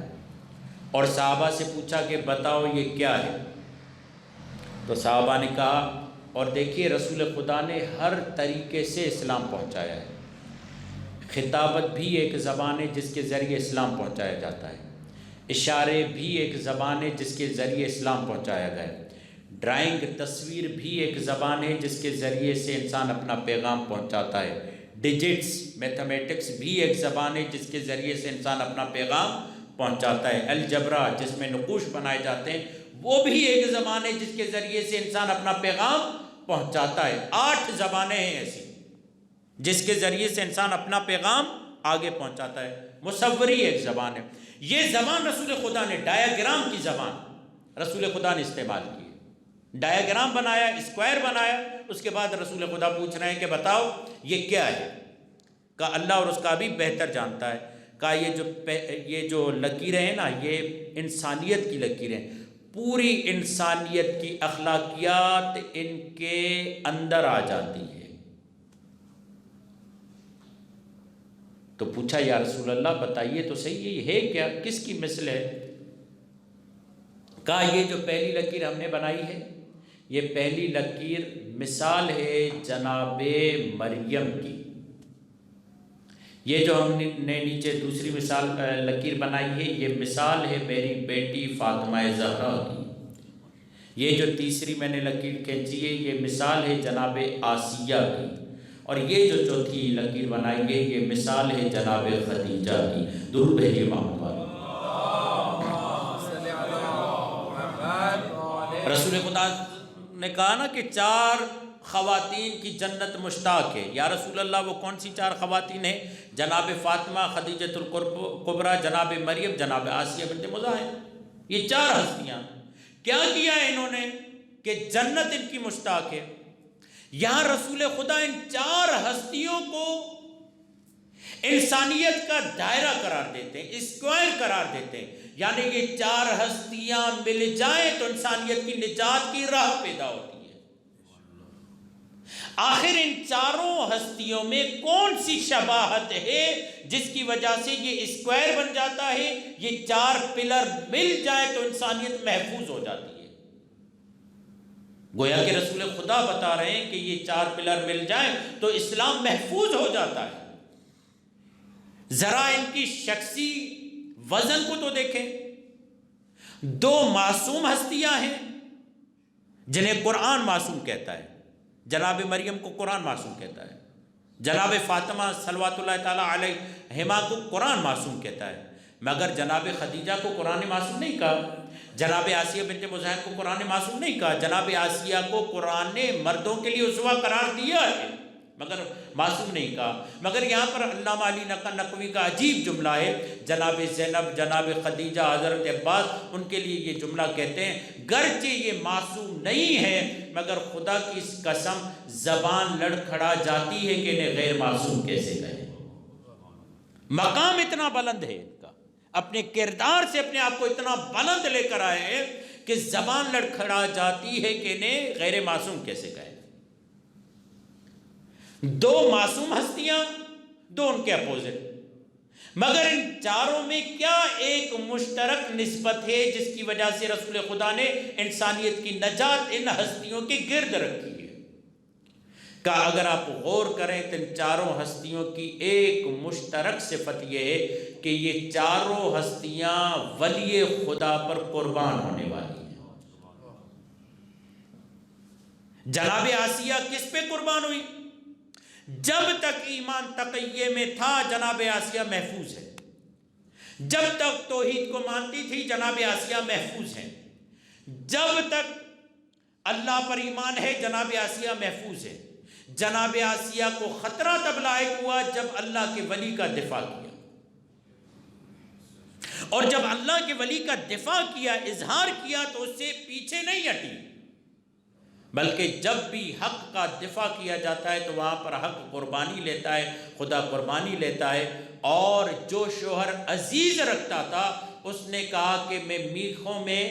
اور صحابہ سے پوچھا کہ بتاؤ یہ کیا ہے؟ تو صحابہ نے کہا، اور دیکھیے رسول خدا نے ہر طریقے سے اسلام پہنچایا ہے. خطابت بھی ایک زبان ہے جس کے ذریعے اسلام پہنچایا جاتا ہے. اشارے بھی ایک زبان ہے جس کے ذریعے اسلام پہنچایا گیا ہے. ڈرائنگ، تصویر بھی ایک زبان ہے جس کے ذریعے سے انسان اپنا پیغام پہنچاتا ہے. ڈیجٹس، میتھمیٹکس بھی ایک زبان ہے جس کے ذریعے سے انسان اپنا پیغام پہنچاتا ہے. الجبرا جس میں نقوش بنائے جاتے ہیں وہ بھی ایک زبان ہے جس کے ذریعے سے انسان اپنا پیغام پہنچاتا ہے. 8 زبانیں ہیں ایسی جس کے ذریعے سے انسان اپنا پیغام آگے پہنچاتا ہے. مصوری ایک زبان ہے. یہ زبان رسول خدا نے، ڈایاگرام کی زبان رسول خدا نے استعمال کی. ڈایاگرام بنایا، اسکوائر بنایا. اس کے بعد رسول خدا پوچھ رہے ہیں کہ بتاؤ یہ کیا ہے؟ کہا اللہ اور اس کا بھی بہتر جانتا ہے. کہا یہ جو لکیریں ہیں نا، یہ انسانیت کی لکیریں، پوری انسانیت کی اخلاقیات ان کے اندر آ جاتی ہے۔ تو پوچھا یا رسول اللہ بتائیے تو صحیح یہ ہے کیا، کس کی مثل ہے؟ کہا یہ جو پہلی لکیر ہم نے بنائی ہے، یہ پہلی لکیر مثال ہے جناب مریم کی۔ یہ جو ہم نے نیچے دوسری مثال لکیر بنائی ہے، یہ مثال ہے میری بیٹی فاطمہ زہرا کی۔ یہ جو تیسری میں نے لکیر کھینچی ہے، یہ مثال ہے جناب آسیہ کی۔ اور یہ جو چوتھی لکیر بنائی ہے، یہ مثال ہے جناب خدیجہ کی۔ درود بھیجیے محمد والے۔ رسول خدا نے کہا نا کہ 4 خواتین کی جنت مشتاق ہے۔ یا رسول اللہ وہ کون سی 4 خواتین ہیں؟ جناب فاطمہ، خدیجۃ الکبریٰ، جناب مریم، جناب آسیہ بنت مزاحم۔ یہ 4 ہستیاں کیا کیا ہے انہوں نے کہ جنت ان کی مشتاق ہے۔ یہاں رسول خدا ان 4 ہستیوں کو انسانیت کا دائرہ قرار دیتے ہیں، اسکوائر قرار دیتے ہیں، یعنی یہ 4 ہستیاں مل جائیں تو انسانیت کی نجات کی راہ پیدا ہوتی ہے۔ آخر ان 4 ہستیوں میں کون سی شباہت ہے جس کی وجہ سے یہ اسکوائر بن جاتا ہے، یہ 4 پلر مل جائیں تو انسانیت محفوظ ہو جاتی ہے؟ گویا کہ رسول خدا بتا رہے ہیں کہ یہ 4 پلر مل جائیں تو اسلام محفوظ ہو جاتا ہے۔ ذرا ان کی شخصی وزن کو تو دیکھیں، 2 معصوم ہستیاں ہیں جنہیں قرآن معصوم کہتا ہے۔ جناب مریم کو قرآن معصوم کہتا ہے، جناب فاطمہ صلوات اللہ تعالیٰ علیہما کو قرآن معصوم کہتا ہے، مگر جناب خدیجہ کو قرآن معصوم نہیں کہا، جناب آسیہ بنت مزاحم کو قرآن معصوم نہیں کہا، جناب آسیہ کو قرآن نے مردوں کے لیے اسوہ قرار دیا ہے مگر معصوم نہیں کہا۔ مگر یہاں پر علامہ علی نقوی کا عجیب جملہ ہے، جناب زینب، جناب خدیجہ، حضرت عباس، ان کے لیے یہ جملہ کہتے ہیں گرچہ یہ معصوم نہیں ہے مگر خدا کی اس قسم زبان لڑکھڑا جاتی ہے کہ انہیں غیر معصوم کیسے کہیں۔ مقام اتنا بلند ہے ان کا، اپنے کردار سے اپنے آپ کو اتنا بلند لے کر آئے ہیں کہ زبان لڑکھڑا جاتی ہے کہ انہیں غیر معصوم کیسے کہیں۔ 2 معصوم ہستیاں، 2 ان کے اپوزٹ، مگر ان 4 میں کیا ایک مشترک نسبت ہے جس کی وجہ سے رسول خدا نے انسانیت کی نجات ان ہستیوں کے گرد رکھی ہے؟ کہ اگر آپ غور کریں تو ان 4 ہستیوں کی ایک مشترک صفت یہ ہے کہ یہ 4 ہستیاں ولی خدا پر قربان ہونے والی ہیں۔ جناب آسیہ کس پہ قربان ہوئی؟ جب تک ایمان تقیہ میں تھا جناب آسیہ محفوظ ہے، جب تک توحید کو مانتی تھی جناب آسیہ محفوظ ہے، جب تک اللہ پر ایمان ہے جناب آسیہ محفوظ ہے۔ جناب آسیہ کو خطرہ تب لاحق ہوا جب اللہ کے ولی کا دفاع کیا، اور جب اللہ کے ولی کا دفاع کیا، اظہار کیا، تو اس سے پیچھے نہیں ہٹی، بلکہ جب بھی حق کا دفاع کیا جاتا ہے تو وہاں پر حق قربانی لیتا ہے، خدا قربانی لیتا ہے۔ اور جو شوہر عزیز رکھتا تھا اس نے کہا کہ میں میخوں میں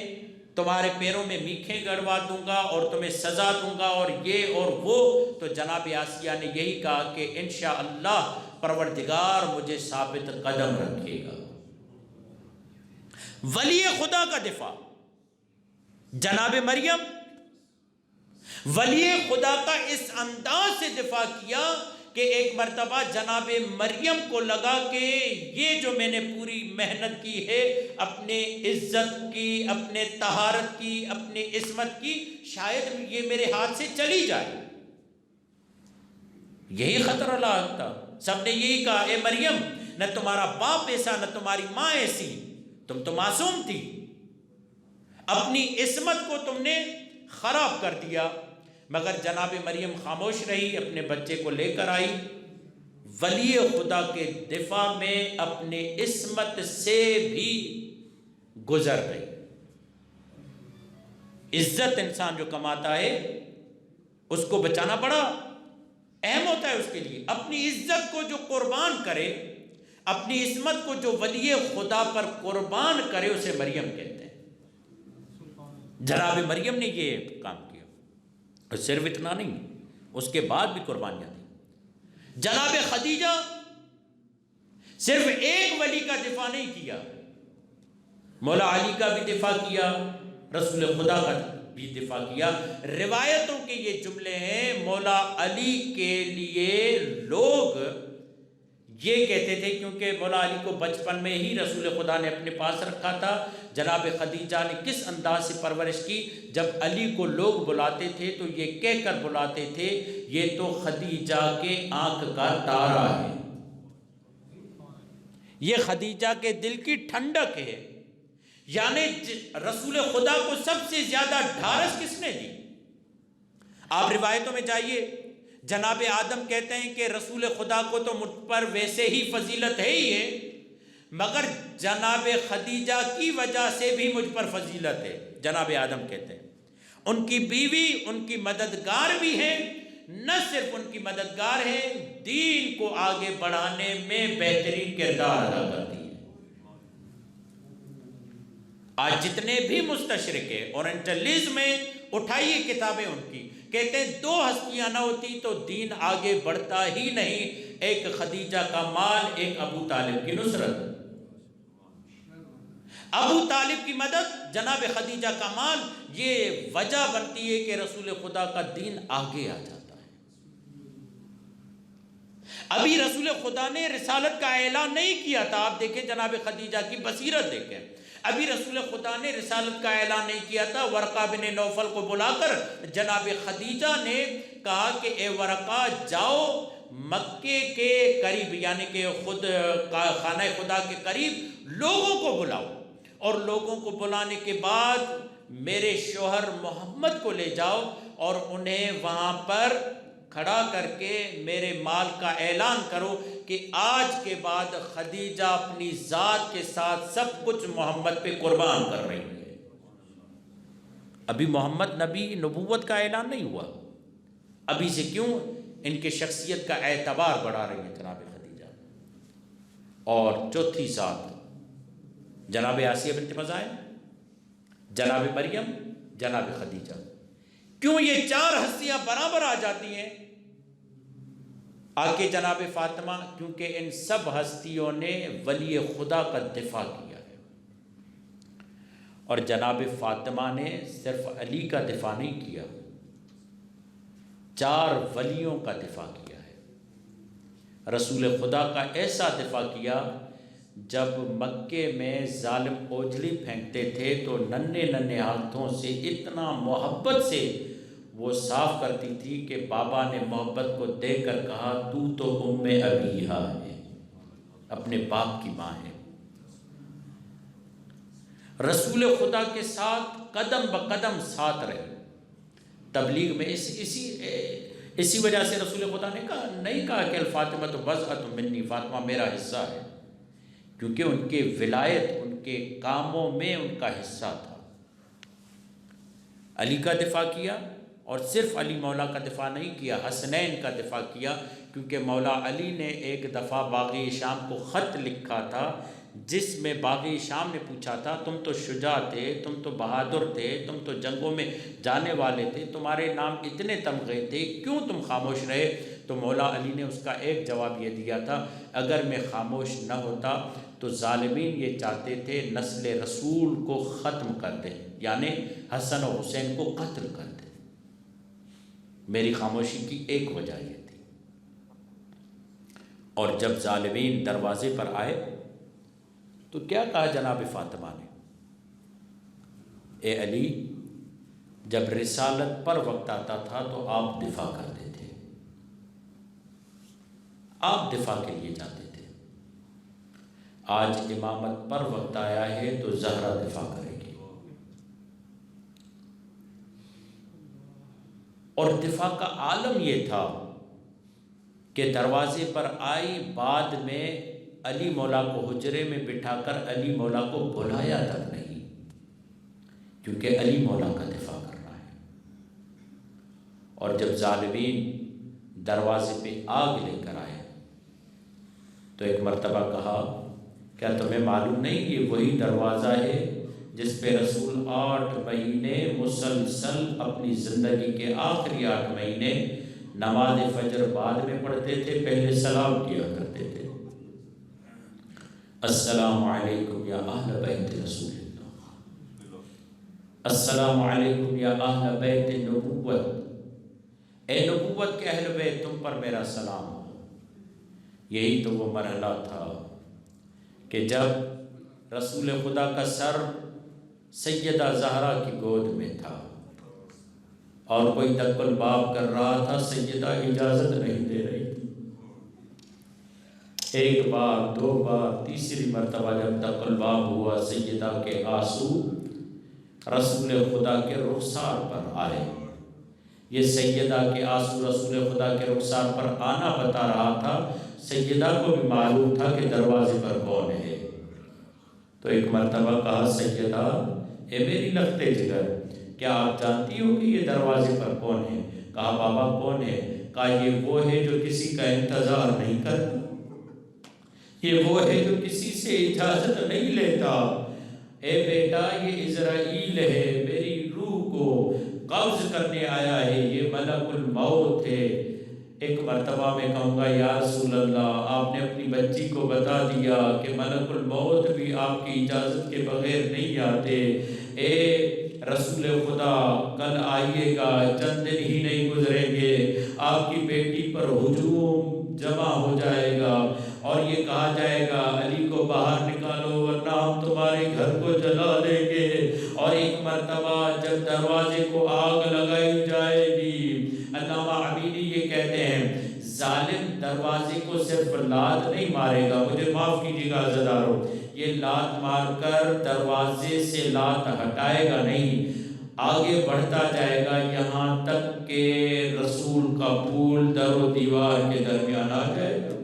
تمہارے پیروں میں میخیں گڑوا دوں گا اور تمہیں سزا دوں گا اور یہ اور وہ، تو جناب آسیہ نے یہی کہا کہ انشاءاللہ پروردگار مجھے ثابت قدم رکھے گا۔ ولی خدا کا دفاع، جناب مریم ولی خدا کا اس انداز سے دفاع کیا کہ ایک مرتبہ جناب مریم کو لگا کہ یہ جو میں نے پوری محنت کی ہے اپنے عزت کی، اپنے طہارت کی، اپنے عصمت کی، شاید یہ میرے ہاتھ سے چلی جائے۔ یہی خطرہ لاحق تھا، سب نے یہی کہا اے مریم نہ تمہارا باپ ایسا نہ تمہاری ماں ایسی، تم تو معصوم تھی، اپنی عصمت کو تم نے خراب کر دیا۔ مگر جناب مریم خاموش رہی، اپنے بچے کو لے کر آئی، ولی خدا کے دفاع میں اپنے عصمت سے بھی گزر گئی۔ عزت انسان جو کماتا ہے اس کو بچانا بڑا اہم ہوتا ہے، اس کے لیے اپنی عزت کو جو قربان کرے، اپنی عصمت کو جو ولی خدا پر قربان کرے اسے مریم کہتے ہیں۔ جناب مریم نے یہ کام کیا، اور صرف اتنا نہیں، اس کے بعد بھی قربانیاں دی۔ جناب خدیجہ صرف ایک ولی کا دفاع نہیں کیا، مولا علی کا بھی دفاع کیا، رسول خدا کا بھی دفاع کیا۔ روایتوں کے یہ جملے ہیں، مولا علی کے لیے لوگ یہ کہتے تھے، کیونکہ مولا علی کو بچپن میں ہی رسول خدا نے اپنے پاس رکھا تھا۔ جناب خدیجہ نے کس انداز سے پرورش کی، جب علی کو لوگ بلاتے تھے تو یہ کہہ کر بلاتے تھے، یہ تو خدیجہ کے آنکھ کا تارا ہے، یہ خدیجہ کے دل کی ٹھنڈک ہے۔ یعنی رسول خدا کو سب سے زیادہ ڈھارس کس نے دی؟ آپ روایتوں میں جائیے، جناب آدم کہتے ہیں کہ رسول خدا کو تو مجھ پر ویسے ہی فضیلت ہے ہی ہے، مگر جناب خدیجہ کی وجہ سے بھی مجھ پر فضیلت ہے۔ جناب آدم کہتے ہیں ان کی بیوی ان کی مددگار بھی ہے، نہ صرف ان کی مددگار ہے، دین کو آگے بڑھانے میں بہترین کردار ادا کرتی ہے۔ آج جتنے بھی مستشرق ہیں اورینٹلزم میں، اٹھائیے کتابیں ان کی، کہتے ہیں دو ہستیاں نہ ہوتی تو دین آگے بڑھتا ہی نہیں، ایک خدیجہ کا مال، ایک ابو طالب کی نصرت۔ ابو طالب کی مدد، جناب خدیجہ کا مال، یہ وجہ بنتی ہے کہ رسول خدا کا دین آگے آ جاتا ہے۔ ابھی رسول خدا نے رسالت کا اعلان نہیں کیا تھا، آپ دیکھیں جناب خدیجہ کی بصیرت دیکھیں، ابھی رسول خدا نے رسالت کا اعلان نہیں کیا تھا۔ ورقہ بن نوفل کو بلا کر جناب خدیجہ نے کہا کہ اے ورقہ، جاؤ مکے کے قریب، یعنی کہ خود خانہ خدا کے قریب لوگوں کو بلاؤ، اور لوگوں کو بلانے کے بعد میرے شوہر محمد کو لے جاؤ اور انہیں وہاں پر کھڑا کر کے میرے مال کا اعلان کرو کہ آج کے بعد خدیجہ اپنی ذات کے ساتھ سب کچھ محمد پہ قربان کر رہی ہے۔ ابھی محمد نبی نبوت کا اعلان نہیں ہوا، ابھی سے کیوں ان کے شخصیت کا اعتبار بڑھا رہی ہے جناب خدیجہ۔ اور چوتھی ذات جناب آسیہ بنت مزاحم، جناب مریم، جناب خدیجہ، کیوں یہ چار ہستیاں برابر آ جاتی ہیں؟ آگے جناب فاطمہ، کیونکہ ان سب ہستیوں نے ولی خدا کا دفاع کیا ہے، اور جناب فاطمہ نے صرف علی کا دفاع نہیں کیا، چار ولیوں کا دفاع کیا ہے۔ رسول خدا کا ایسا دفاع کیا، جب مکے میں ظالم اوجھلی پھینکتے تھے تو ننھے ننھے ہاتھوں سے اتنا محبت سے وہ صاف کرتی تھی کہ بابا نے محبت کو دیکھ کر کہا، تو ام ابیہا ہے، اپنے باپ کی ماں ہے۔ رسول خدا کے ساتھ قدم بقدم ساتھ رہے۔ تبلیغ میں اسی وجہ سے رسول خدا نے نہیں کہا کہ الفاطمہ بضعۃ منی، فاطمہ میرا حصہ ہے، کیونکہ ان کے ولایت، ان کے کاموں میں ان کا حصہ تھا۔ علی کا دفاع کیا، اور صرف علی مولا کا دفاع نہیں کیا، حسنین کا دفاع کیا، کیونکہ مولا علی نے ایک دفعہ باغی شام کو خط لکھا تھا، جس میں باغی شام نے پوچھا تھا، تم تو شجاع تھے، تم تو بہادر تھے، تم تو جنگوں میں جانے والے تھے، تمہارے نام اتنے تمغے تھے، کیوں تم خاموش رہے؟ تو مولا علی نے اس کا ایک جواب یہ دیا تھا، اگر میں خاموش نہ ہوتا تو ظالمین یہ چاہتے تھے نسل رسول کو ختم کر دیں، یعنی حسن و حسین کو قتل کر دیں۔ میری خاموشی کی ایک وجہ یہ تھی۔ اور جب ظالمین دروازے پر آئے تو کیا کہا جناب فاطمہ نے؟ اے علی، جب رسالت پر وقت آتا تھا تو آپ دفاع کرتے تھے، آپ دفاع کے لیے جاتے تھے، آج امامت پر وقت آیا ہے تو زہرا دفاع کرے گی۔ اور دفاع کا عالم یہ تھا کہ دروازے پر آئی، بعد میں علی مولا کو حجرے میں بٹھا کر علی مولا کو بلایا تک نہیں، کیونکہ علی مولا کا دفاع کرنا ہے۔ اور جب ظالمین دروازے پہ آگ لے کر آئے تو ایک مرتبہ کہا کیا تمہیں معلوم نہیں یہ وہی دروازہ ہے جس پہ رسول 8 مہینے مسلسل اپنی زندگی کے آخری 8 مہینے نماز فجر بعد میں پڑھتے تھے، پہلے سلام کیا کرتے تھے، السلام علیکم یا اہل بیت رسول اللہ، السلام علیکم یا اہل بیت نبوت، اے نبوت کے اہل بیت تم پر میرا سلام ہو۔ یہی تو وہ مرحلہ تھا کہ جب رسول خدا کا سر سیدہ زہرا کی گود میں تھا اور کوئی دق الباب کر رہا تھا، سیدہ اجازت نہیں دے رہی تھی۔ ایک بار، 2 بار، تیسری مرتبہ جب دق الباب ہوا، سیدہ کے آنسو رسول خدا کے رخسار پر آئے۔ یہ سیدہ کے آنسو رسول خدا کے رخسار پر آنا بتا رہا تھا، سیدہ کو بھی معلوم تھا کہ دروازے پر کون ہے۔ تو ایک مرتبہ کہا سیدہ اے میری لختے جگر، کیا آپ جانتی ہو کہ یہ دروازے پر کون ہے؟ کہا بابا کون ہے؟ کہا یہ وہ ہے جو کسی کا انتظار نہیں کرتا، یہ وہ ہے جو کسی سے اجازت نہیں لیتا۔ اے بیٹا یہ عزرائیل ہے، میری روح کو قبض کرنے آیا ہے، یہ ملک الموت ہے۔ ایک مرتبہ میں کہوں گا یا رسول اللہ آپ نے اپنی بچی کو بتا دیا کہ ملک الموت بھی آپ کی اجازت کے بغیر نہیں آتے۔ اے رسول خدا کل آئیے گا، چند دن ہی نہیں گزریں گے، آپ کی بیٹی پر ہجوم جمع ہو جائے گا اور یہ کہا جائے گا علی کو باہر نکالو ورنہ ہم تمہارے گھر کو جلا دیں گے۔ اور ایک مرتبہ جب دروازے کو آگ لگائی جائے گی، علامہ عبیدی یہ کہتے ہیں ظالم دروازے کو صرف لات نہیں مارے گا، مجھے معاف کیجیے گا عزیزارو، یہ لات مار کر دروازے سے لات ہٹائے گا نہیں، آگے بڑھتا جائے گا یہاں تک کہ رسول کا پھول در و دیوار کے درمیان آ جائے گا۔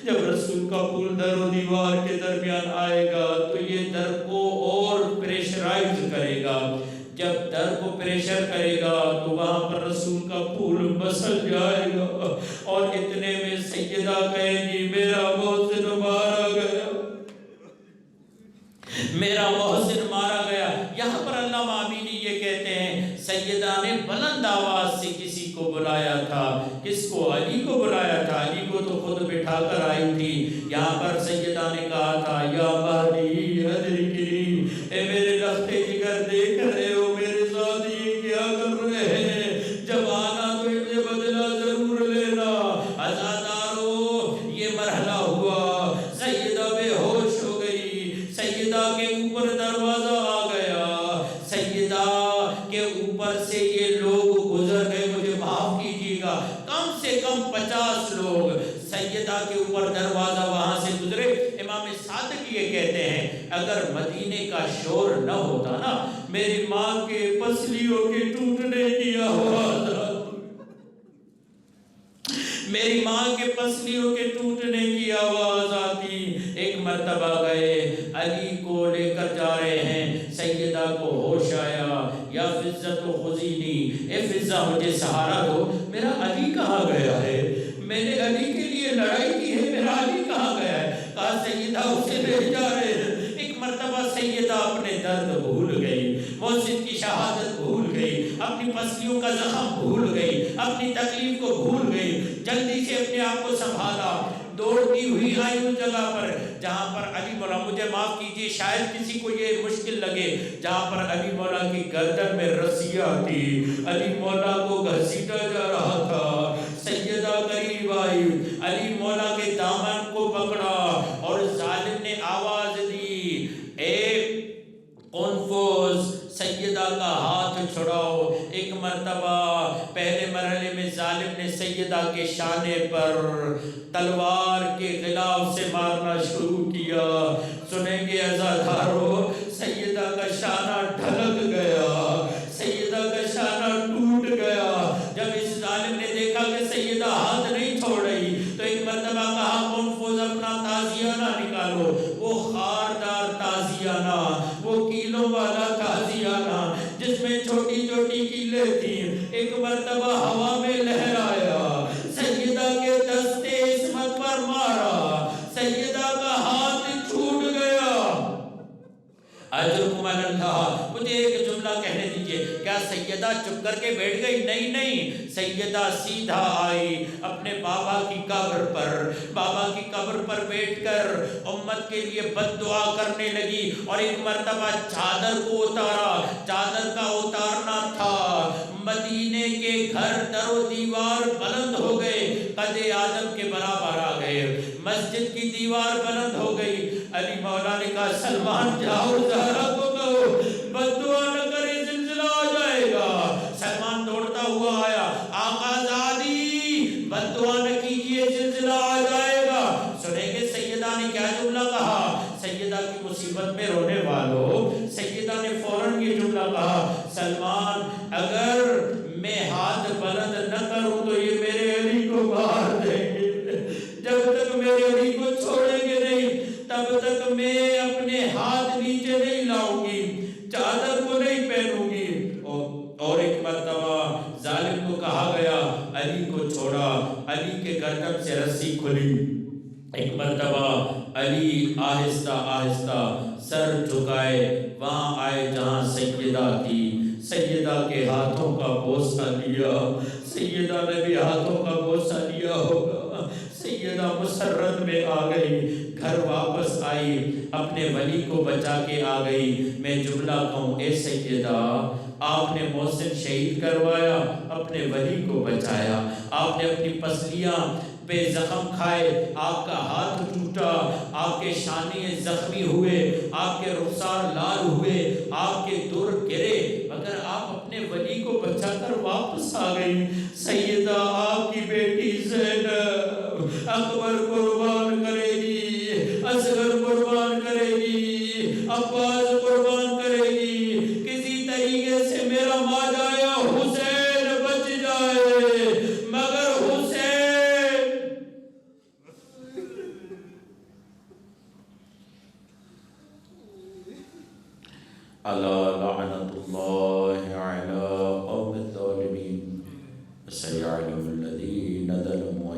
جب رسول کا پھول در و دیوار کے درمیان آئے گا تو یہ در کو اور پریشرائز کرے گا، جب در کو پریشر کرے گا تو وہاں پر رسول کا پھول بسل جائے گا اور اتنے میں سیدہ کہیں گی میرا محسن مارا گیا، میرا محسن مارا گیا۔ یہاں پر علامہ امینی یہ کہتے ہیں سیدہ نے بلند آواز سے کسی کو بلایا تھا، کس کو؟ علی کو بلایا تھا، علی کو تو خود بٹھا کر آئی تھی۔ یہاں پر سیدہ نے کہا تھا یا مہدی ادرکنی، اے میرے لختے جگر دیکھ رہے ہو میرے ساتھ یہ کیا کر رہے ہیں، جب آنا تو انہیں بدلہ ضرور لینا۔ عزادارو یہ مرحلہ ہوا، سیدہ بے ہوش ہو گئی، سیدہ کے اوپر دروازہ آ گیا، سیدہ کے اوپر سے یہ لوگ گزر گئے، مجھے معاف کیجیے گا کم سے کم 50 لوگ سیدہ کے اوپر دروازہ وہاں سے گزرے۔ امام صادق یہ کہتے ہیں اگر مدینے کا شور نہ ہوتا نا، میری ماں کے پسلیوں کے ٹوٹنے کی آواز آتی، میری ماں کے پسلیوں کے ٹوٹنے کی آواز آتی۔ ایک مرتبہ گئے، علی کو لے کر جا رہے ہیں، سیدہ کو ہوش آیا، یا فضت و خزینی، اے فضہ مجھے سہارا دو، میرا علی کہاں گیا ہے، میں نے علی کے لیے لڑائی کی ہے، میرا علی کہاں گیا ہے؟ کہا سیدہ اسے لے جا رہے ہیں۔ ایک مرتبہ سیدہ اپنے درد بھول گئی، محسن کی شہادت بھول گئی، اپنی پسلیوں کا زخم بھول گئی، اپنی تکلیف کو بھول گئی، جلدی سے اپنے آپ کو سنبھالا، دوڑتی ہوئی آئی اس جگہ پر جہاں پر علی مولا، مجھے معاف کیجیے شاید کسی کو یہ مشکل لگے، جہاں پر علی مولا کی گردن میں رسیاں تھی، علی مولا کو گھسیٹا جا رہا تھا۔ سیدہ قریب آئی، علی مولا کے دامن کو پکڑا اور ظالم نے آواز دی اے کنفوز سیدہ کا ہاتھ چھڑاؤ۔ ایک مرتبہ پہلے مرحلے میں ظالم نے سیدہ کے شانے پر تلوار کے غلاف سے مارنا شروع کیا۔ سنیں گے عزادارو، سیدہ کا شانہ ڈھلک گیا، سیدہ کا شانہ ٹوٹ گیا۔ جب اس ظالم نے دیکھا کہ سیدہ ہاتھ نہیں چھوڑ رہی تو ایک مرتبہ کہا کنفوز اپنا تازیانہ نکالو، وہ خاردار تازیانہ، وہ کیلوں والا تازیانہ جس میں چھوٹی چھوٹی کیلیں تھیں، ایک مرتبہ ہوا میں لہرایا، سیدہ کے دستے عصمت پر مارا، سیدہ سیدہ چپ کر کے بیٹھ گئی، نہیں، سیدہ سیدھا آئی اپنے بابا کی قبر پر، بابا کی قبر پر بیٹھ کر امت کے لیے بد دعا کرنے لگی، اور ایک مرتبہ چادر کو اتارا، چادر کا اتارنا تھا، مدینے کے گھر در و دیوار بلند ہو گئے، قد آدم کے برابر آ گئے، مسجد کی دیوار بلند ہو گئی۔ علی مولا نے کہا سلمان جاؤ زہرا کو کہو بد دعا نہ کرے، زلزلہ آ جائے گا۔ سلمان دوڑتا ہوا آیا، آقا زادی بد دعا نہ کیجئے، زلزلہ آ جائے گا۔ سنیں گے سیدہ نے کیا جملہ کہا؟ سیدہ کی مصیبت میں رونے والوں، سیدہ نے فوراً یہ جملہ کہا، سلمان اگر میں ہاتھ بلند نہ کروں تو یہ میرے علی کو مار دیں گے، جب تک میرے علی کو چھوڑیں گے نہیں تب تک میں اپنے ہاتھ نیچے نہیں لاؤں گی، چادر کو نہیں پہنوں گی۔ اور ایک مرتبہ ظالم کو کہا گیا علی کو چھوڑا، علی کے گردن سے رسی کھلی، ایک مرتبہ علی آہستہ آہستہ سر جھکائے، وہاں آئے جہاں سیدہ تھی، سیدہ کے ہاتھوں کا بوسہ لیا، سیدہ نے بھی ہاتھوں کا بوسہ لیا ہوگا، سیدہ مسرت میں آ گئی، گھر واپس آئی، اپنے ولی کو بچا کے آ گئی۔ میں جملہ کہوں، اے سیدہ آپ نے محسن شہید کروایا، اپنے ولی کو بچایا، آپ نے اپنی پسلیاں پہ زخم کھائے، آپ کا ہاتھ ٹوٹا، آپ کے شانے زخمی ہوئے، آپ کے رخسار لال ہوئے، آپ کے دور گرے، مگر آپ اپنے ولی کو بچا کر واپس آ گئی۔ سیدہ آپ کی بیٹی زینب اکبر قربان کرے گی، اصغر قربان کرے گی، عباس قربان کرے گی، کسی طریقے سے میرا ماجایا حسین بچ جائے، مگر حسین الا لعنت اللہ علی قوم الظالمین، سیعلم الذین ظلموا